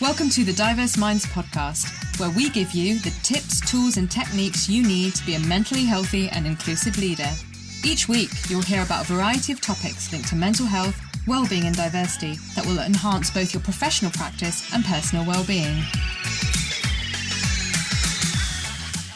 Welcome to the Diverse Minds podcast, where we give you the tips, tools, and techniques you need to be a mentally healthy and inclusive leader. Each week, you'll hear about a variety of topics linked to mental health, well-being, and diversity that will enhance both your professional practice and personal well-being.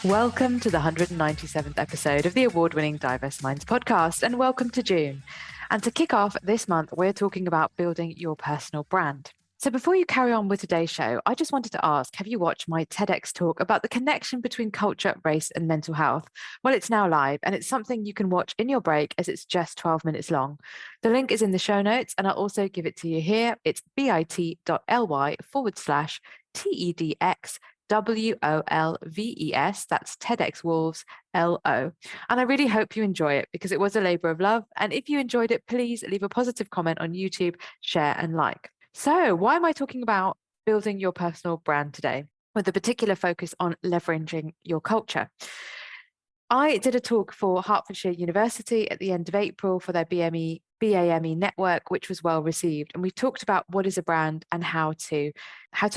Welcome to the 197th episode of the award-winning Diverse Minds podcast, and welcome to June. And to kick off this month, we're talking about building your personal brand. So before you carry on with today's show, I just wanted to ask, have you watched my TEDx talk about the connection between culture, race, and mental health? Well, it's now live, and it's something you can watch in your break as it's just 12 minutes long. The link is in the show notes, and I'll also give it to you here. It's bit.ly/TEDx WOLVES, that's TEDx Wolves LO. And I really hope you enjoy it because it was a labor of love. And if you enjoyed it, please leave a positive comment on YouTube, share and like. So why am I talking about building your personal brand today with a particular focus on leveraging your culture? I did a talk for Hertfordshire University at the end of April for their BAME network, which was well received. And we talked about what is a brand and how to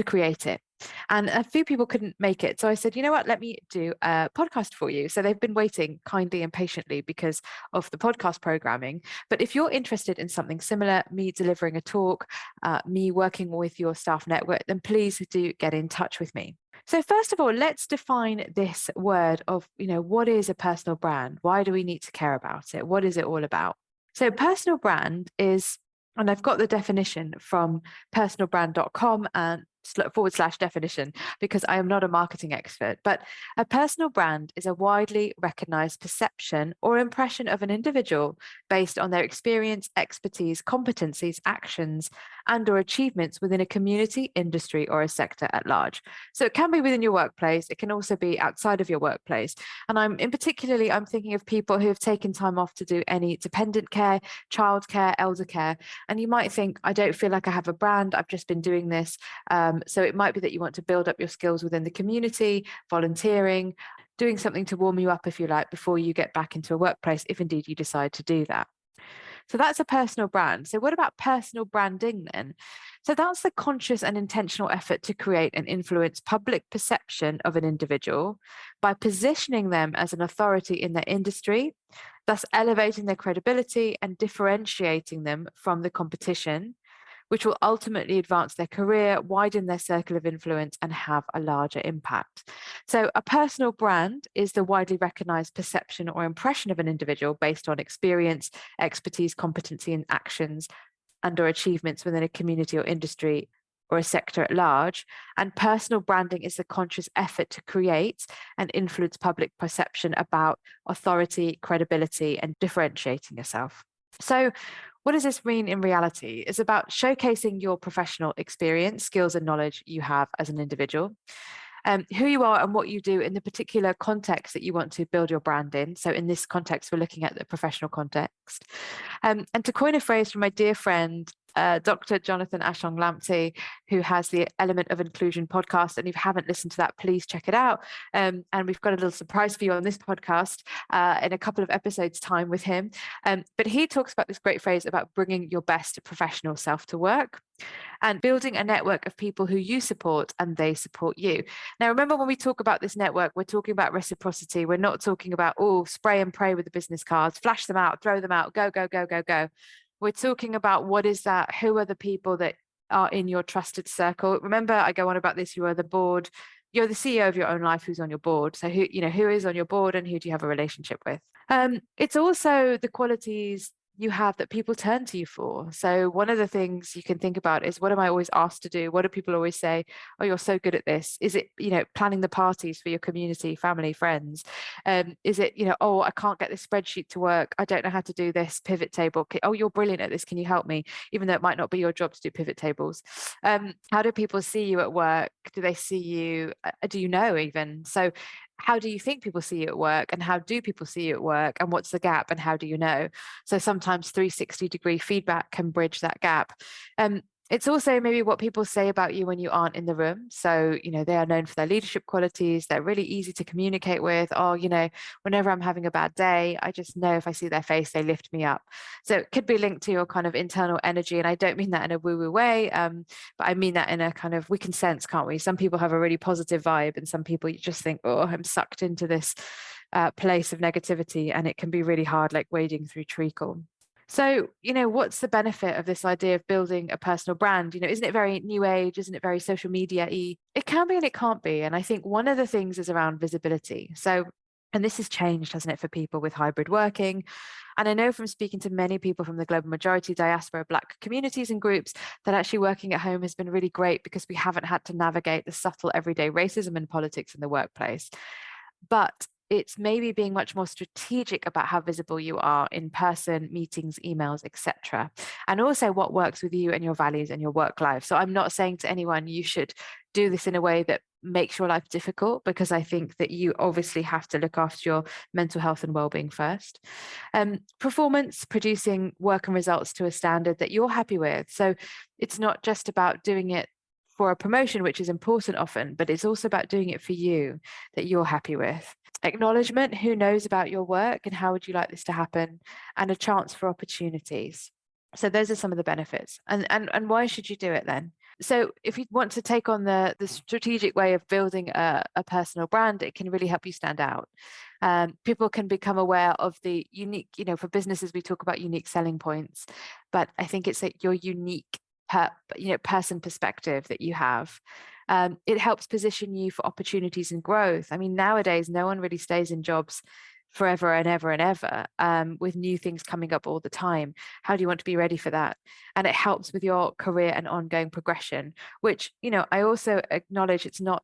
create it. And a few people couldn't make it. So I said, you know what, let me do a podcast for you. So they've been waiting kindly and patiently because of the podcast programming. But if you're interested in something similar, me delivering a talk, me working with your staff network, then please do get in touch with me. So first of all, let's define this word of, what is a personal brand? Why do we need to care about it? What is it all about? So personal brand is, and I've got the definition from personalbrand.com and /definition because I am not a marketing expert, but a personal brand is a widely recognized perception or impression of an individual based on their experience, expertise, competencies, actions, and or achievements within a community, industry, or a sector at large. So it can be within your workplace. It can also be outside of your workplace. And I'm thinking of people who have taken time off to do any dependent care, childcare, elder care. And you might think, I don't feel like I have a brand. I've just been doing this. So it might be that you want to build up your skills within the community, volunteering, doing something to warm you up, if you like, before you get back into a workplace, if indeed you decide to do that. So that's a personal brand. So what about personal branding then? So that's the conscious and intentional effort to create and influence public perception of an individual by positioning them as an authority in their industry, thus elevating their credibility and differentiating them from the competition, which will ultimately advance their career, widen their circle of influence, and have a larger impact. So a personal brand is the widely recognized perception or impression of an individual based on experience, expertise, competency, and actions and or achievements within a community or industry or a sector at large. And personal branding is the conscious effort to create and influence public perception about authority, credibility, and differentiating yourself. So what does this mean in reality? It's about showcasing your professional experience, skills, and knowledge you have as an individual, who you are and what you do in the particular context that you want to build your brand in. So in this context, we're looking at the professional context. And to coin a phrase from my dear friend, Dr. Jonathan Ashong-Lamptey, who has the Element of Inclusion podcast. And if you haven't listened to that, please check it out. And we've got a little surprise for you on this podcast in a couple of episodes' time with him. But he talks about this great phrase about bringing your best professional self to work and building a network of people who you support and they support you. Now, remember, when we talk about this network, we're talking about reciprocity. We're not talking about, spray and pray with the business cards, flash them out, throw them out, go, go, go, go, go. We're talking about what is that? Who are the people that are in your trusted circle? Remember, I go on about this. You are the board. You're the CEO of your own life. Who's on your board? So who is on your board and who do you have a relationship with? It's also the qualities you have that people turn to you for. So one of the things you can think about is, what am I always asked to do? What do people always say? Oh, you're so good at this. Is it, planning the parties for your community, family, friends? Is it, oh, I can't get this spreadsheet to work. I don't know how to do this pivot table. Oh, you're brilliant at this. Can you help me? Even though it might not be your job to do pivot tables. How do people see you at work? Do they see you? Do you know even? So how do you think people see you at work, and how do people see you at work, and what's the gap, and how do you know? So sometimes 360-degree feedback can bridge that gap. It's also maybe what people say about you when you aren't in the room. So, they are known for their leadership qualities. They're really easy to communicate with. Oh, whenever I'm having a bad day, I just know if I see their face, they lift me up. So it could be linked to your kind of internal energy. And I don't mean that in a woo-woo way, but I mean that in a kind of, we can sense, can't we? Some people have a really positive vibe, and some people you just think, oh, I'm sucked into this place of negativity. And it can be really hard, like wading through treacle. So, what's the benefit of this idea of building a personal brand? Isn't it very new age? Isn't it very social media-y? It can be and it can't be. And I think one of the things is around visibility. So, and this has changed, hasn't it, for people with hybrid working? And I know from speaking to many people from the global majority diaspora, Black communities and groups, that actually working at home has been really great because we haven't had to navigate the subtle everyday racism and politics in the workplace. But it's maybe being much more strategic about how visible you are in person, meetings, emails, etc. And also what works with you and your values and your work life. So I'm not saying to anyone you should do this in a way that makes your life difficult, because I think that you obviously have to look after your mental health and well-being first. Performance, producing work and results to a standard that you're happy with. So it's not just about doing it for a promotion, which is important often, but it's also about doing it for you, that you're happy with. Acknowledgement, who knows about your work and how would you like this to happen, and a chance for opportunities. So those are some of the benefits. And why should you do it then? So if you want to take on the strategic way of building a personal brand, it can really help you stand out. People can become aware of the unique, for businesses, we talk about unique selling points, but I think it's like your unique person perspective that you have. It helps position you for opportunities and growth. I mean, nowadays, no one really stays in jobs forever and ever and ever, with new things coming up all the time. How do you want to be ready for that? And it helps with your career and ongoing progression, which, I also acknowledge it's not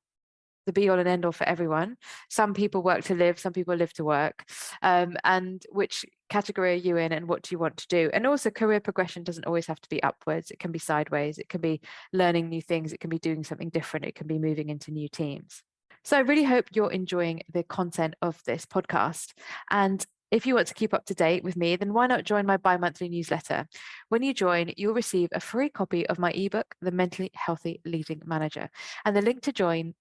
the be all and end all for everyone. Some people work to live, some people live to work. And which category are you in, and what do you want to do? And also, career progression doesn't always have to be upwards. It can be sideways. It can be learning new things. It can be doing something different. It can be moving into new teams. So I really hope you're enjoying the content of this podcast. And if you want to keep up to date with me, then why not join my bi-monthly newsletter? When you join, you'll receive a free copy of my ebook, The Mentally Healthy Leading Manager. And the link to join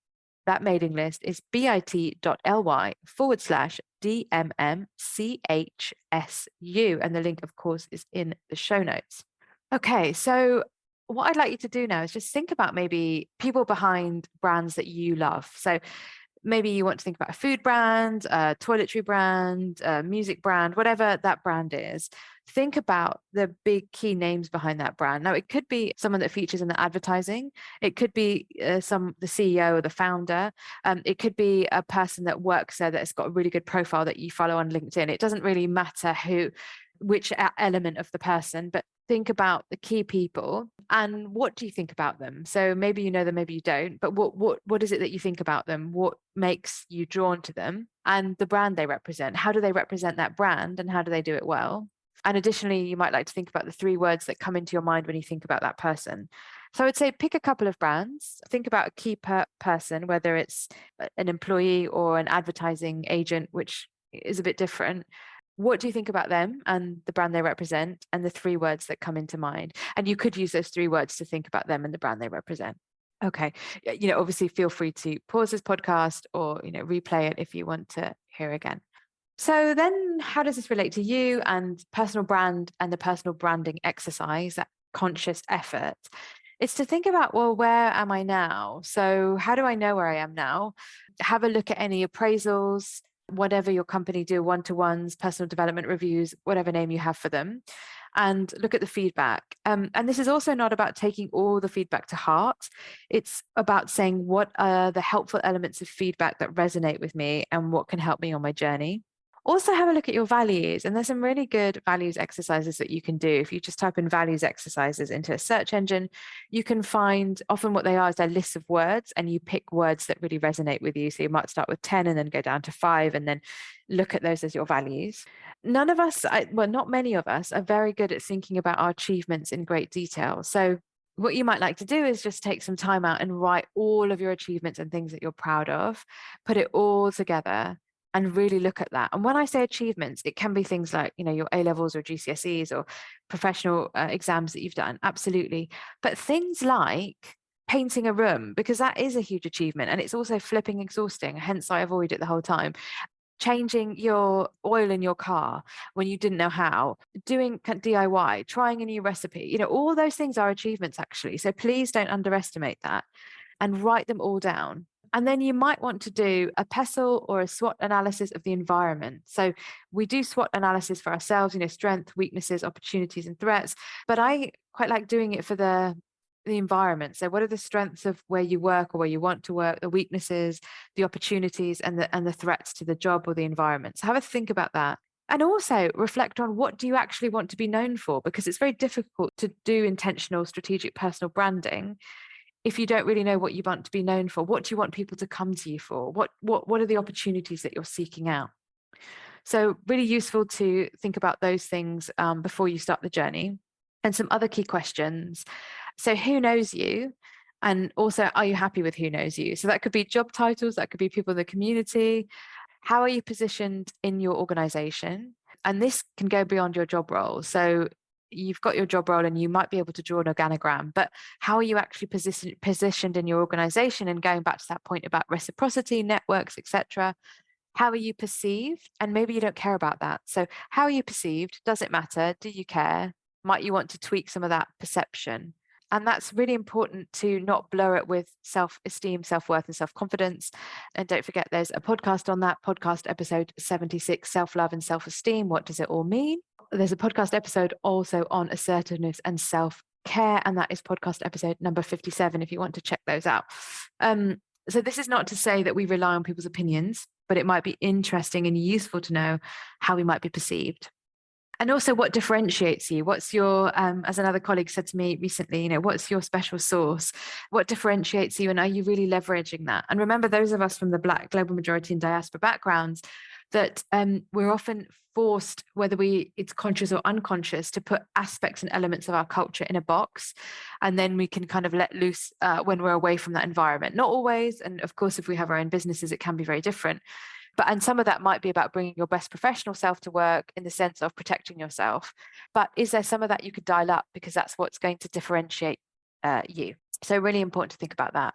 that mailing list is bit.ly/DMMCHSU. And the link, of course, is in the show notes. Okay, so what I'd like you to do now is just think about maybe people behind brands that you love. So maybe you want to think about a food brand, a toiletry brand, a music brand, whatever that brand is. Think about the big key names behind that brand. Now, it could be someone that features in the advertising. It could be the CEO or the founder. It could be a person that works there that's got a really good profile that you follow on LinkedIn. It doesn't really matter which element of the person, but think about the key people and what do you think about them? So maybe you know them, maybe you don't, but what is it that you think about them? What makes you drawn to them, and the brand they represent? How do they represent that brand, and how do they do it well? And additionally, you might like to think about the 3 words that come into your mind when you think about that person. So I would say pick a couple of brands, think about a key person, whether it's an employee or an advertising agent, which is a bit different. What do you think about them and the brand they represent, and the 3 words that come into mind? And you could use those 3 words to think about them and the brand they represent. Okay. Obviously feel free to pause this podcast or, replay it if you want to hear again. So then how does this relate to you and personal brand and the personal branding exercise, that conscious effort? It's to think about, well, where am I now? So how do I know where I am now? Have a look at any appraisals, whatever your company do, one-to-ones, personal development reviews, whatever name you have for them, and look at the feedback. And this is also not about taking all the feedback to heart. It's about saying, what are the helpful elements of feedback that resonate with me and what can help me on my journey? Also have a look at your values, and there's some really good values exercises that you can do. If you just type in values exercises into a search engine, you can find, often what they are is they're lists of words, and you pick words that really resonate with you. So you might start with 10 and then go down to 5 and then look at those as your values. None of us, not many of us, are very good at thinking about our achievements in great detail. So what you might like to do is just take some time out and write all of your achievements and things that you're proud of, put it all together, and really look at that. And when I say achievements, it can be things like, your A levels or GCSEs or professional exams that you've done. Absolutely. But things like painting a room, because that is a huge achievement and it's also flipping exhausting. Hence, I avoid it the whole time. Changing your oil in your car when you didn't know how, doing DIY, trying a new recipe, all those things are achievements actually. So please don't underestimate that and write them all down. And then you might want to do a PESTLE or a SWOT analysis of the environment. So we do SWOT analysis for ourselves, strength, weaknesses, opportunities, and threats. But I quite like doing it for the environment. So what are the strengths of where you work or where you want to work, the weaknesses, the opportunities, and the threats to the job or the environment. So have a think about that. And also reflect on, what do you actually want to be known for? Because it's very difficult to do intentional, strategic, personal branding if you don't really know what you want to be known for. What do you want people to come to you for? What are the opportunities that you're seeking out? So really useful to think about those things before you start the journey. And some other key questions. So who knows you? And also, are you happy with who knows you? So that could be job titles, that could be people in the community. How are you positioned in your organization? And this can go beyond your job role. So you've got your job role and you might be able to draw an organogram, but how are you actually positioned in your organization? And going back to that point about reciprocity, networks, etc. How are you perceived? And maybe you don't care about that. So how are you perceived? Does it matter? Do you care? Might you want to tweak some of that perception? And that's really important to not blur it with self-esteem, self-worth, and self-confidence. And don't forget, there's a podcast on that, podcast episode 76, self-love and self-esteem. What does it all mean? There's a podcast episode also on assertiveness and self-care, and that is podcast episode number 57 if you want to check those out. So this is not to say that we rely on people's opinions, but it might be interesting and useful to know how we might be perceived. And also, what differentiates you? What's your, as another colleague said to me recently, what's your special sauce? What differentiates you? And are you really leveraging that? And remember, those of us from the Black, global majority, and diaspora backgrounds, that we're often forced, whether it's conscious or unconscious, to put aspects and elements of our culture in a box. And then we can kind of let loose when we're away from that environment. Not always. And of course, if we have our own businesses, it can be very different. And some of that might be about bringing your best professional self to work in the sense of protecting yourself. But is there some of that you could dial up, because that's what's going to differentiate you? So really important to think about that.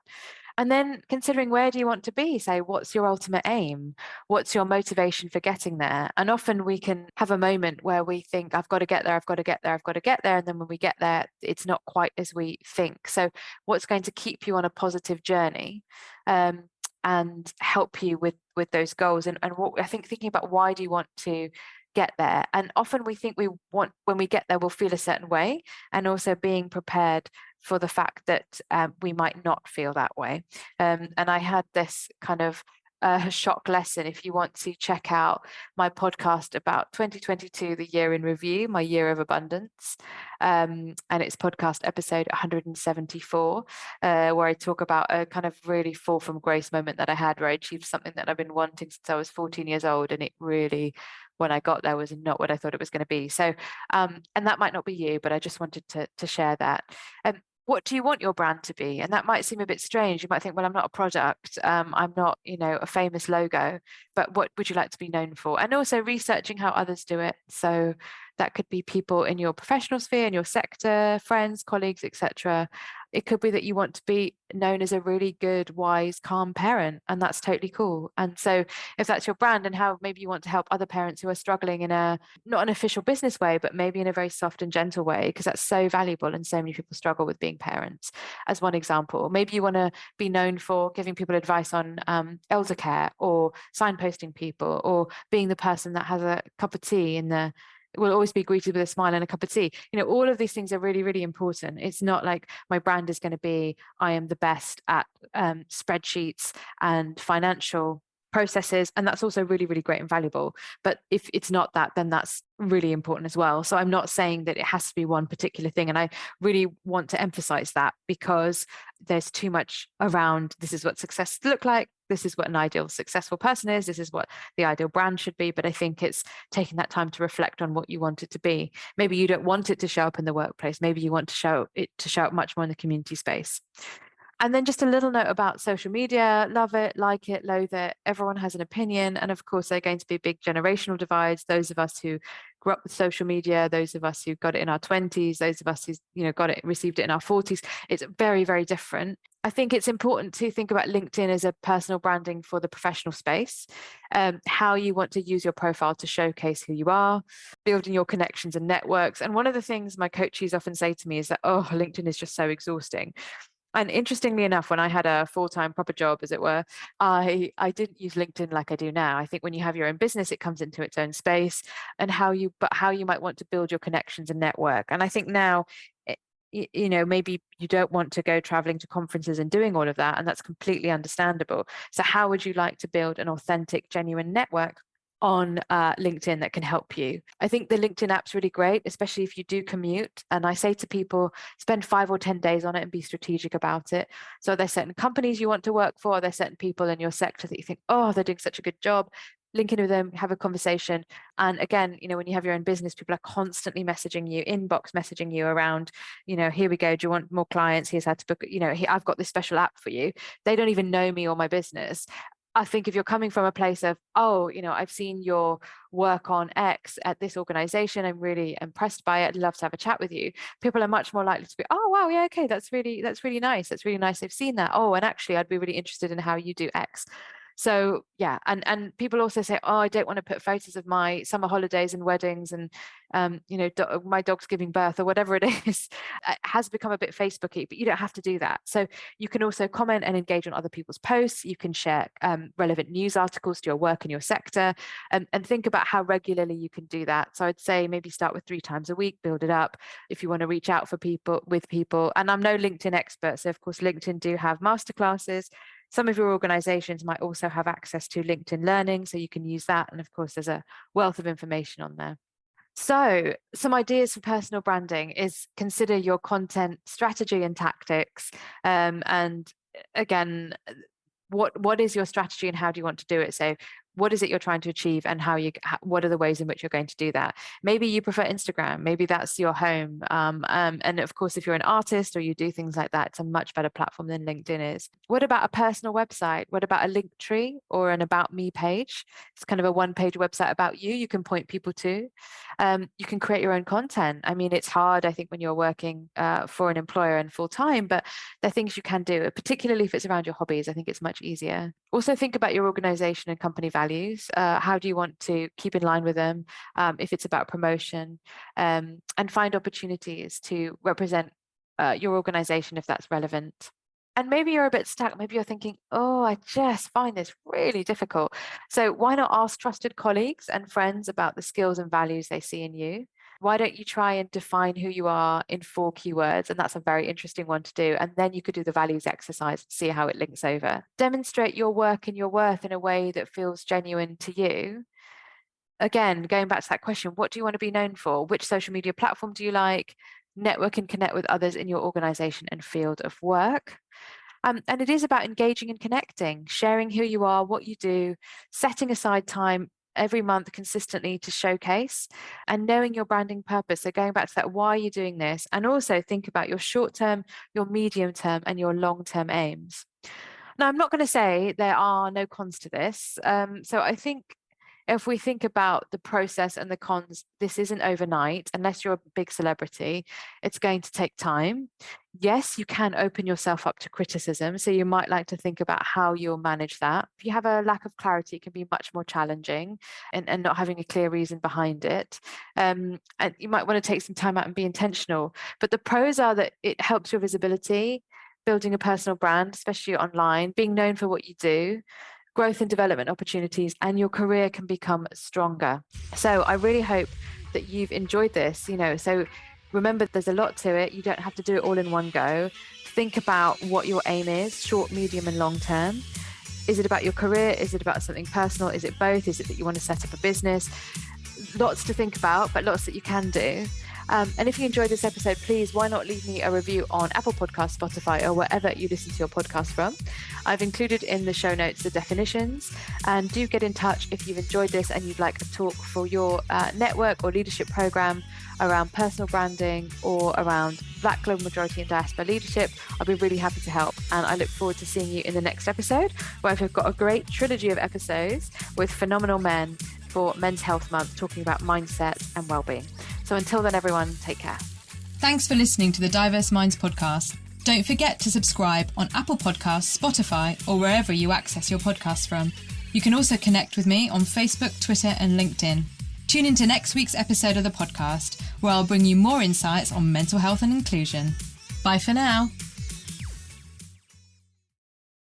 And then considering, where do you want to be? Say, what's your ultimate aim? What's your motivation for getting there? And often we can have a moment where we think, I've got to get there, I've got to get there, I've got to get there. And then when we get there, it's not quite as we think. So what's going to keep you on a positive journey? And help you with those goals, and what I think, thinking about, why do you want to get there? And often we think when we get there, we'll feel a certain way, and also being prepared for the fact that we might not feel that way. And I had this kind of shock lesson. If you want to check out my podcast about 2022, the year in review, my year of abundance, and it's podcast episode 174, where I talk about a kind of really fall from grace moment that I had, where I achieved something that I've been wanting since I was 14 years old, and it really, when I got there, was not what I thought it was going to be. So and that might not be you, but I just wanted to share that. What do you want your brand to be? And that might seem a bit strange. You might think, well, I'm not a product. I'm not, a famous logo, but what would you like to be known for? And also researching how others do it. So that could be people in your professional sphere, in your sector, friends, colleagues, etc. It could be that you want to be known as a really good, wise, calm parent, and that's totally cool. And so if that's your brand, and how maybe you want to help other parents who are struggling in a, not an official business way, but maybe in a very soft and gentle way, because that's so valuable, and so many people struggle with being parents, as one example. Maybe you want to be known for giving people advice on elder care, or signposting people, or being the person that has a cup of tea will always be greeted with a smile and a cup of tea. All of these things are really, really important. It's not like my brand is going to be, I am the best at spreadsheets and financial processes. And that's also really, really great and valuable. But if it's not that, then that's really important as well. So I'm not saying that it has to be one particular thing. And I really want to emphasize that, because there's too much around, this is what success look like, this is what an ideal successful person is, this is what the ideal brand should be. But I think it's taking that time to reflect on what you want it to be. Maybe you don't want it to show up in the workplace. Maybe you want to show up much more in the community space. And then just a little note about social media: love it, like it, loathe it. Everyone has an opinion. And of course, there are going to be big generational divides. Those of us who grew up with social media, those of us who got it in our 20s, those of us who, received it in our 40s. It's very, very different. I think it's important to think about LinkedIn as a personal branding for the professional space, how you want to use your profile to showcase who you are, building your connections and networks. And one of the things my coaches often say to me is that, oh, LinkedIn is just so exhausting. And interestingly enough, when I had a full-time proper job, as it were, I didn't use LinkedIn like I do now. I think when you have your own business, it comes into its own space, and how you might want to build your connections and network. And I think now, maybe you don't want to go traveling to conferences and doing all of that, and that's completely understandable. So how would you like to build an authentic, genuine network on LinkedIn that can help you? I think the LinkedIn app's really great, especially if you do commute. And I say to people, spend 5 or 10 days on it and be strategic about it. So are there certain companies you want to work for? Are there certain people in your sector that you think, oh, they're doing such a good job? Link in with them, have a conversation. And again, when you have your own business, people are constantly messaging you, inbox messaging you around, here we go, do you want more clients? Here's how to book, I've got this special app for you. They don't even know me or my business. I think if you're coming from a place of, oh, I've seen your work on X at this organization, I'm really impressed by it, I'd love to have a chat with you, people are much more likely to be, oh, wow, yeah, okay, that's really nice. That's really nice they've seen that. Oh, and actually, I'd be really interested in how you do X. So yeah, and people also say, oh, I don't want to put photos of my summer holidays and weddings and my dog's giving birth or whatever it is. It has become a bit Facebooky, but you don't have to do that. So you can also comment and engage on other people's posts. You can share relevant news articles to your work and your sector, and think about how regularly you can do that. So I'd say maybe start with 3 times a week, build it up. If you want to reach out with people, and I'm no LinkedIn expert, so of course LinkedIn do have masterclasses. Some of your organizations might also have access to LinkedIn Learning, so you can use that. And of course, there's a wealth of information on there. So some ideas for personal branding is consider your content strategy and tactics. And again, what is your strategy and how do you want to do it? So what is it you're trying to achieve, and what are the ways in which you're going to do that? Maybe you prefer Instagram, maybe that's your home. And of course, if you're an artist or you do things like that, it's a much better platform than LinkedIn is. What about a personal website? What about a link tree or an About Me page? It's kind of a 1-page website about you. You can point people to. You can create your own content. I mean, it's hard, I think, when you're working for an employer and full time, but there are things you can do, particularly if it's around your hobbies. I think it's much easier. Also think about your organization and company values. How do you want to keep in line with them if it's about promotion, and find opportunities to represent your organization if that's relevant. And maybe you're a bit stuck. Maybe you're thinking, oh, I just find this really difficult. So why not ask trusted colleagues and friends about the skills and values they see in you? Why don't you try and define who you are in 4 keywords? And that's a very interesting one to do. And then you could do the values exercise and see how it links over. Demonstrate your work and your worth in a way that feels genuine to you. Again, going back to that question, what do you want to be known for? Which social media platform do you like? Network and connect with others in your organization and field of work. And it is about engaging and connecting, sharing who you are, what you do, setting aside time every month consistently to showcase, and knowing your branding purpose. So going back to that, why are you doing this? And also think about your short term, your medium term, and your long term aims. Now, I'm not going to say there are no cons to this. So I think if we think about the process and the cons, this isn't overnight. Unless you're a big celebrity, it's going to take time. Yes, you can open yourself up to criticism. So you might like to think about how you'll manage that. If you have a lack of clarity, it can be much more challenging, and not having a clear reason behind it. And you might want to take some time out and be intentional. But the pros are that it helps your visibility, building a personal brand, especially online, being known for what you do, growth and development opportunities, and your career can become stronger. So I really hope that you've enjoyed this, so remember, there's a lot to it. You don't have to do it all in one go. Think about what your aim is, short, medium, and long term. Is it about your career? Is it about something personal? Is it both? Is it that you want to set up a business? Lots to think about, but lots that you can do. And if you enjoyed this episode, please, why not leave me a review on Apple Podcasts, Spotify, or wherever you listen to your podcast from. I've included in the show notes the definitions, and do get in touch if you've enjoyed this and you'd like a talk for your network or leadership program around personal branding or around Black, global majority and diaspora leadership. I'll be really happy to help, and I look forward to seeing you in the next episode, where I've got a great trilogy of episodes with phenomenal men for Men's Health Month, talking about mindset and well-being. So until then, everyone, take care. Thanks for listening to the Diverse Minds podcast. Don't forget to subscribe on Apple Podcasts, Spotify, or wherever you access your podcasts from. You can also connect with me on Facebook, Twitter, and LinkedIn. Tune into next week's episode of the podcast, where I'll bring you more insights on mental health and inclusion. Bye for now.